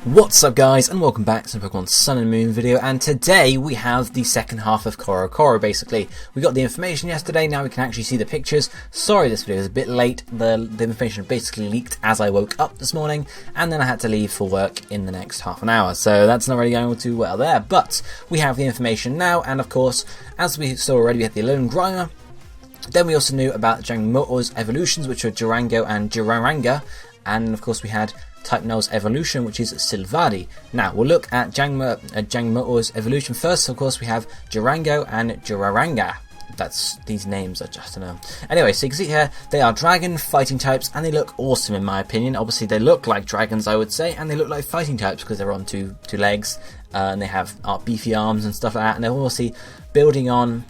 What's up guys, and welcome back to the Pokemon Sun and Moon video, and today we have the second half of CoroCoro. Basically, we got the information yesterday, now we can actually see the pictures. Sorry this video is a bit late, the information basically leaked as I woke up this morning, and then I had to leave for work in the next half an hour, so that's not really going too well there, but we have the information now, and of course, as we saw already, we had the Lone Grimer. Then we also knew about Jangmo-o's evolutions, which were Jorahranga and Jorahranga, and of course we had Type Null's evolution, which is Sylvari. Now, we'll look at Jangmo-o's evolution first. Of course, we have Jorahranga and Jorahranga. These names are just, I don't know. Anyway, so you can see here, they are dragon fighting types, and they look awesome in my opinion. Obviously, they look like dragons, I would say, and they look like fighting types because they're on two legs, and they have beefy arms and stuff like that, and they're obviously building on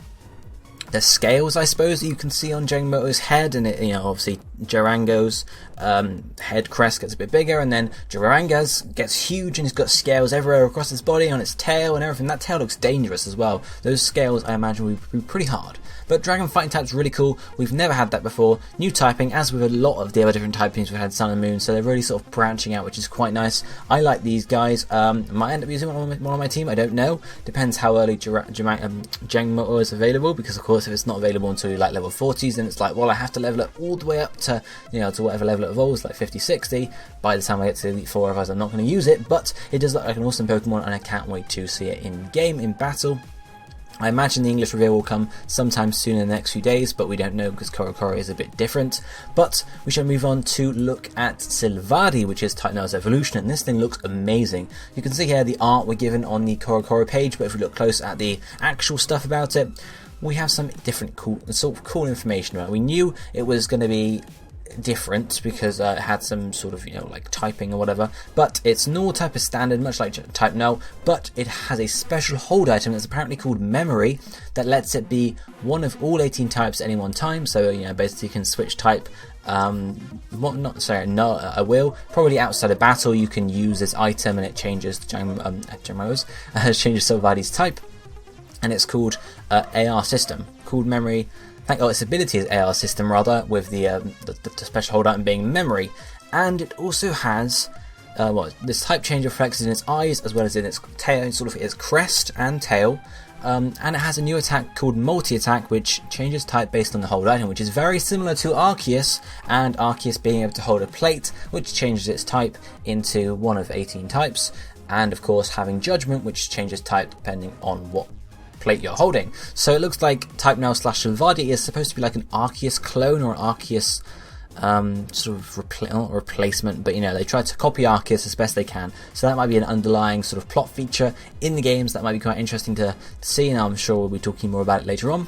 the scales, I suppose, that you can see on Jangmo-o's head, and it, obviously Jorahanga's head crest gets a bit bigger, and then Jorahanga's gets huge, and he's got scales everywhere across his body, on its tail and everything. That tail looks dangerous as well. Those scales, I imagine, would be pretty hard. But dragon fighting type's really cool. We've never had that before. New typing, as with a lot of the other different typings we've had Sun and Moon, so they're really sort of branching out, which is quite nice. I like these guys. Might end up using one on my team, I don't know. Depends how early Jangmo-o is available, because of course if it's not available until like level 40s, then it's like, well, I have to level it all the way up to, to whatever level it evolves, like 50, 60. By the time I get to Elite 4, otherwise I'm not going to use it, but it does look like an awesome Pokemon, and I can't wait to see it in game, in battle. I imagine the English reveal will come sometime soon in the next few days, but we don't know because CoroCoro is a bit different. But we shall move on to look at Sylvari, which is Type Null's evolution, and this thing looks amazing. You can see here the art we're given on the CoroCoro page, but if we look close at the actual stuff about it, we have some different cool information about it. We knew it was going to be different because it had some sort of like typing or whatever, but its Null type is standard, much like Type Null, but it has a special hold item that's apparently called Memory that lets it be one of all 18 types at any one time. So basically you can switch type. I will probably outside of battle you can use this item and it changes changes Sylvari's type, and it's called AR system, called Memory. Its ability is AR system rather, with the special hold item being Memory, and it also has this type change reflects in its eyes as well as in its tail, sort of its crest and tail, and it has a new attack called Multi Attack, which changes type based on the hold item, which is very similar to Arceus, and Arceus being able to hold a plate, which changes its type into one of 18 types, and of course having Judgment, which changes type depending on what plate you're holding. So it looks like Type Null / Silvadi is supposed to be like an Arceus clone or an Arceus sort of replacement, but they tried to copy Arceus as best they can, so that might be an underlying sort of plot feature in the games that might be quite interesting to see, and I'm sure we'll be talking more about it later on.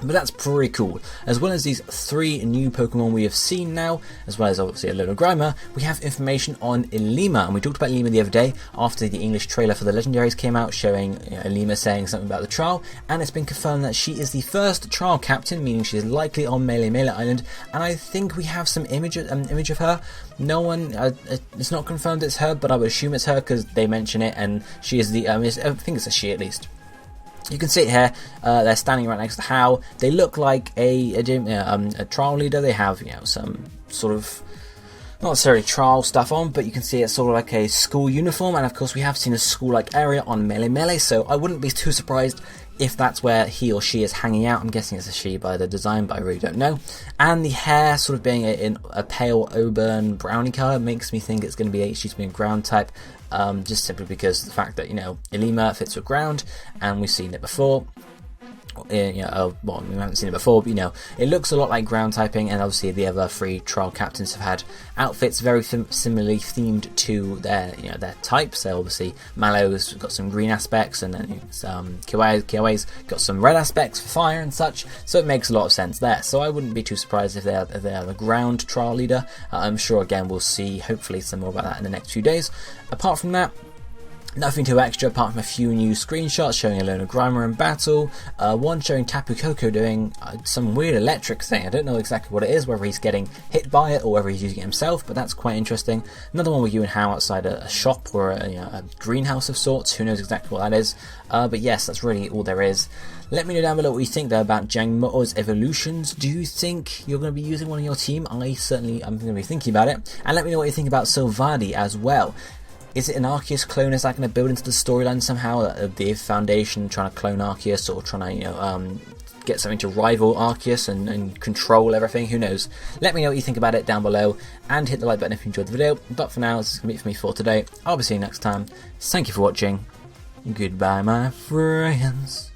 But that's pretty cool. As well as these 3 new Pokemon we have seen now, as well as obviously a Lone Grimer, we have information on Ilima, and we talked about Ilima the other day after the English trailer for the Legendaries came out, showing Ilima saying something about the trial, and it's been confirmed that she is the first trial captain, meaning she is likely on Mele Island, and I think we have some image of her. No one, it's not confirmed it's her, but I would assume it's her because they mention it, and she is the, I think it's a she at least. You can see it here, they're standing right next to How. They look like a trial leader. They have, some sort of, not necessarily trial stuff on, but you can see it's sort of like a school uniform, and of course we have seen a school-like area on Mele, so I wouldn't be too surprised if that's where he or she is hanging out. I'm guessing it's a she by the design, but I really don't know. And the hair sort of being in a pale auburn brownie colour makes me think it's going to be she's being ground type, just simply because of the fact that Ilima fits with ground, and we've seen it before. Well, we haven't seen it before, but it looks a lot like ground typing, and obviously the other 3 trial captains have had outfits very similarly themed to their type. So obviously Mallow's got some green aspects, and then Kiawe's got some red aspects for fire and such, so it makes a lot of sense there. So I wouldn't be too surprised if they are the ground trial leader. I'm sure again we'll see hopefully some more about that in the next few days. Apart from that, nothing too extra apart from a few new screenshots showing a Lone Grimer in battle, one showing Tapu Koko doing some weird electric thing. I don't know exactly what it is, whether he's getting hit by it or whether he's using it himself, but that's quite interesting. Another one with you and How outside a shop or a greenhouse of sorts, who knows exactly what that is, but yes, that's really all there is. Let me know down below what you think though about Jangmo-o's evolutions. Do you think you're going to be using one on your team? I certainly am going to be thinking about it. And let me know what you think about Silvadi as well. Is it an Arceus clone? Is that going to build into the storyline somehow? The Foundation trying to clone Arceus, or trying to get something to rival Arceus and control everything? Who knows? Let me know what you think about it down below, and hit the like button if you enjoyed the video. But for now, this is going to be it for me for today. I'll be seeing you next time. Thank you for watching. Goodbye, my friends.